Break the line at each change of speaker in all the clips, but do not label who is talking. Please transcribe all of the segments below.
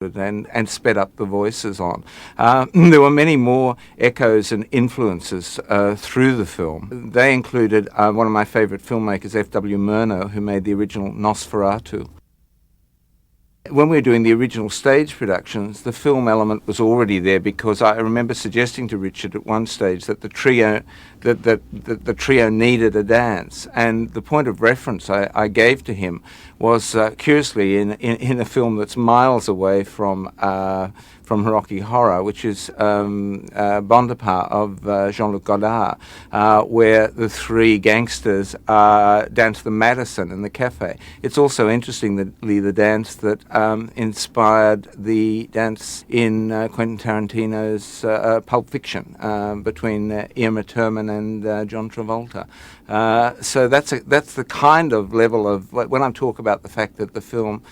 and sped up the voices on. There were many more echoes and influences through the film. They included one of my favourite filmmakers, F.W. Murnau, who made the original Nosferatu. When we were doing the original stage productions, the film element was already there, because I remember suggesting to Richard at one stage that the trio needed a dance, and the point of reference I gave to him was curiously in a film that's miles away from Rocky Horror, which is Bonaparte of Jean-Luc Godard, where the three gangsters dance the Madison in the cafe. It's also interestingly the dance that inspired the dance in Quentin Tarantino's Pulp Fiction between Irma Thurman and John Travolta. So that's the kind of level of, when I talk about the fact that the film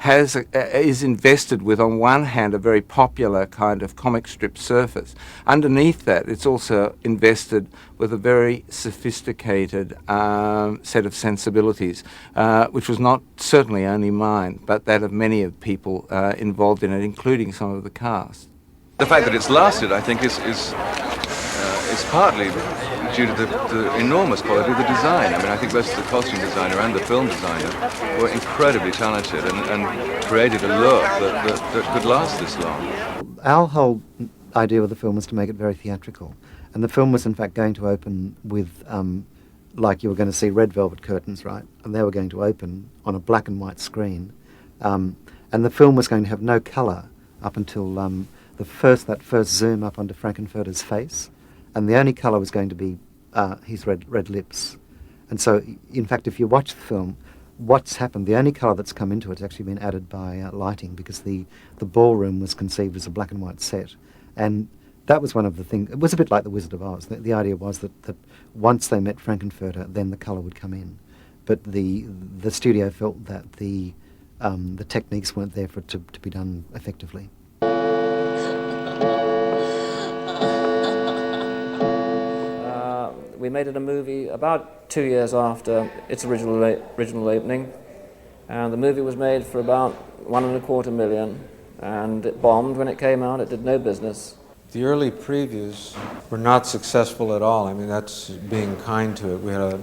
is invested with, on one hand, a very popular kind of comic strip surface. Underneath that, it's also invested with a very sophisticated set of sensibilities, which was not certainly only mine, but that of many of people involved in it, including some of the cast.
The fact that it's lasted, I think, is partly due to the enormous quality of the design. I mean, I think both the costume designer and the film designer were incredibly talented and created a look that could last this long.
Our whole idea with the film was to make it very theatrical, and the film was in fact going to open with, like you were going to see red velvet curtains, right? And they were going to open on a black and white screen, and the film was going to have no colour up until that first zoom up onto Frankenfurter's face. And the only colour was going to be his red lips. And so, in fact, if you watch the film, what's happened, the only colour that's come into it has actually been added by lighting, because the ballroom was conceived as a black and white set. And that was one of the things. It was a bit like The Wizard of Oz. The idea was that once they met Frankenfurter, then the colour would come in. But the studio felt that the techniques weren't there for it to be done effectively.
We made it a movie about 2 years after its original opening, and the movie was made for about $1.25 million, and it bombed when it came out. It did no business.
The early previews were not successful at all. I mean, that's being kind to it. We had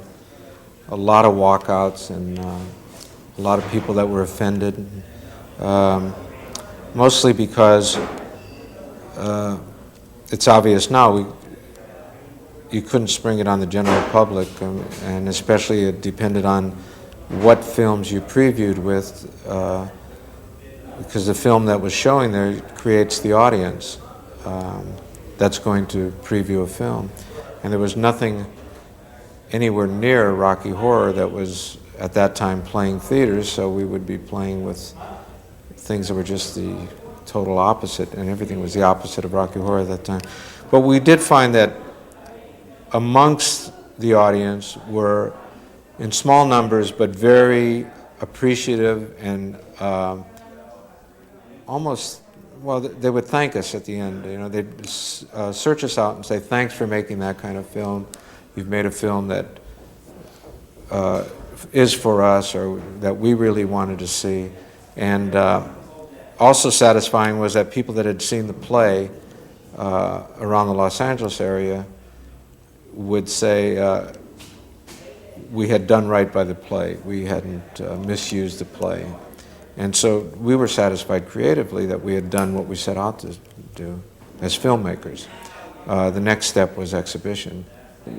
a lot of walkouts and a lot of people that were offended, mostly because it's obvious now you couldn't spring it on the general public, and especially it depended on what films you previewed with, because the film that was showing there creates the audience that's going to preview a film. And there was nothing anywhere near Rocky Horror that was at that time playing theaters, so we would be playing with things that were just the total opposite, and everything was the opposite of Rocky Horror at that time. But we did find that amongst the audience were, in small numbers, but very appreciative and almost, well, they would thank us at the end. You know, they'd search us out and say, "Thanks for making that kind of film. You've made a film that is for us, or that we really wanted to see." And also satisfying was that people that had seen the play around the Los Angeles area would say we had done right by the play. We hadn't misused the play. And so we were satisfied creatively that we had done what we set out to do as filmmakers. The next step was exhibition.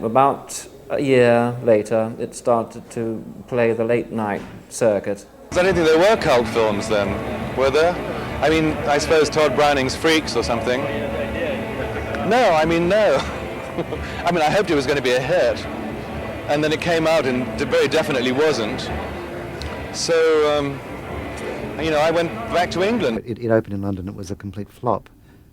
About a year later, it started to play the late night circuit.
I don't think there were cult films then, were there? I mean, I suppose Todd Browning's Freaks or something. No, I mean, no. I mean, I hoped it was going to be a hit, and then it came out and very definitely wasn't. So, you know, I went back to England.
It opened in London. It was a complete flop.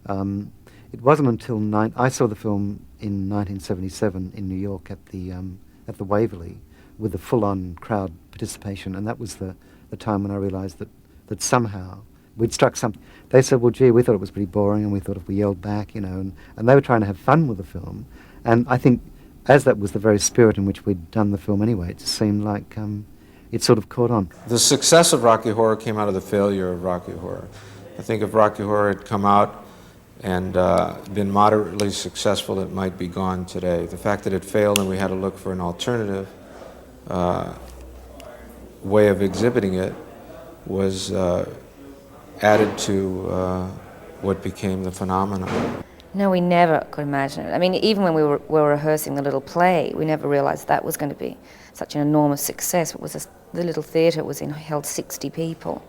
It wasn't until I saw the film in 1977 in New York at the Waverley with the full-on crowd participation, and that was the time when I realised that somehow we'd struck something. They said, well, gee, we thought it was pretty boring, and we thought if we yelled back, you know, and they were trying to have fun with the film. And I think, as that was the very spirit in which we'd done the film anyway, it just seemed like it sort of caught on.
The success of Rocky Horror came out of the failure of Rocky Horror. I think if Rocky Horror had come out and been moderately successful, it might be gone today. The fact that it failed and we had to look for an alternative way of exhibiting it was added to what became the phenomenon.
No, we never could imagine it. I mean, even when we were rehearsing the little play, we never realised that was going to be such an enormous success. It was the little theatre held 60 people.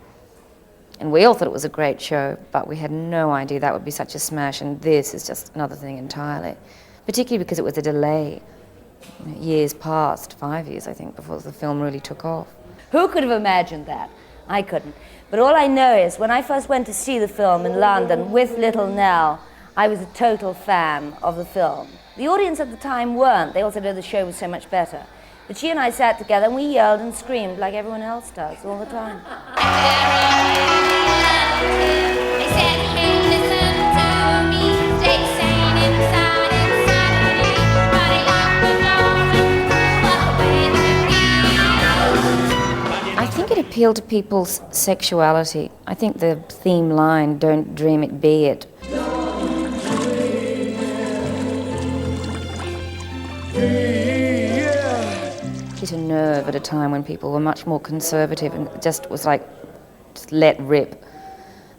And we all thought it was a great show, but we had no idea that would be such a smash, and this is just another thing entirely. Particularly because it was a delay. You know, years passed, 5 years I think, before the film really took off.
Who could have imagined that? I couldn't. But all I know is when I first went to see the film in London with Little Nell, I was a total fan of the film. The audience at the time weren't. They all said, oh, the show was so much better. But she and I sat together and we yelled and screamed like everyone else does all the time.
I think it appealed to people's sexuality. I think the theme line, "Don't dream it, be it," hit a nerve at a time when people were much more conservative and it just was like, just let rip.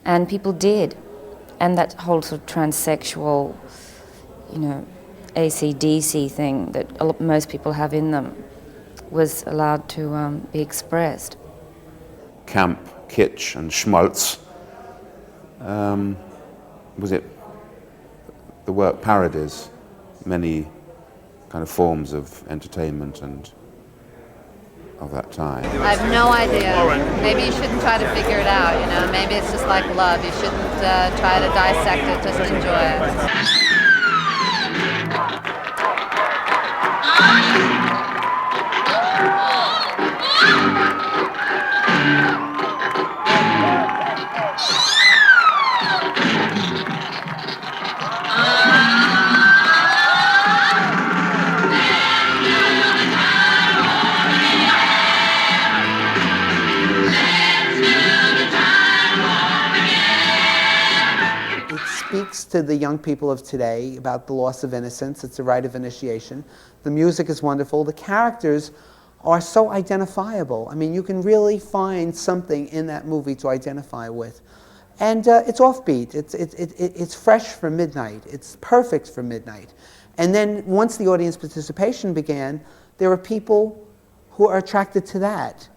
And people did. And that whole sort of transsexual, you know, AC/DC thing that most people have in them was allowed to be expressed.
Camp, kitsch and schmaltz. Was it the work parodies many kind of forms of entertainment and of that time?
I have no idea. Maybe you shouldn't try to figure it out, you know. Maybe it's just like love. You shouldn't try to dissect it, just enjoy it.
Speaks to the young people of today about the loss of innocence. It's a rite of initiation. The music is wonderful. The characters are so identifiable. I mean, you can really find something in that movie to identify with. And it's offbeat. It's fresh for midnight. It's perfect for midnight. And then once the audience participation began, there were people who are attracted to that.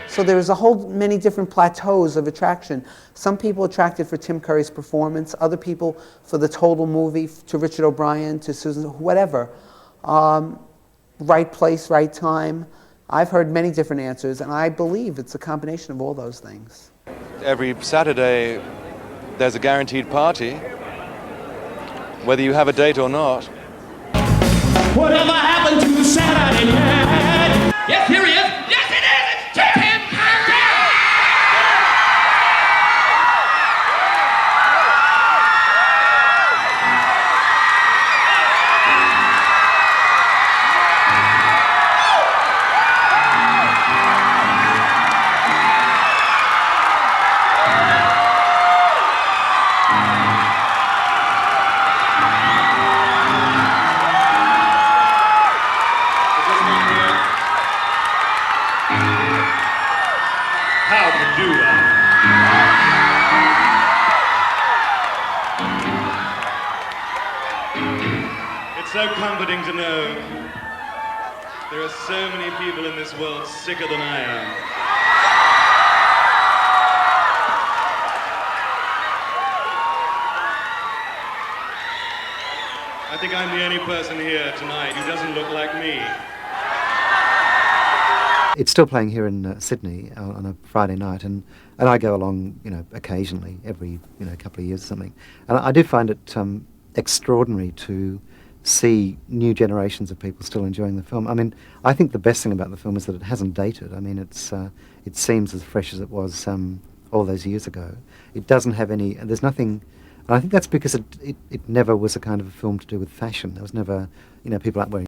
So there was a whole many different plateaus of attraction. Some people attracted for Tim Curry's performance, other people for the total movie, to Richard O'Brien, to Susan, whatever. Right place, right time. I've heard many different answers, and I believe it's a combination of all those things.
Every Saturday, there's a guaranteed party, whether you have a date or not.
Whatever happened to Saturday night? Yes, here he is. Yes, it is. It's Tim Curry. How do you do that? It's so comforting to know there are so many people in this world sicker than I am. I think I'm the only person here tonight who doesn't look like me.
It's still playing here in Sydney on a Friday night, and I go along, you know, occasionally, every couple of years or something. And I do find it extraordinary to see new generations of people still enjoying the film. I mean, I think the best thing about the film is that it hasn't dated. I mean, it seems as fresh as it was all those years ago. It doesn't have any. There's nothing. And I think that's because it never was a kind of a film to do with fashion. There was never, people aren't wearing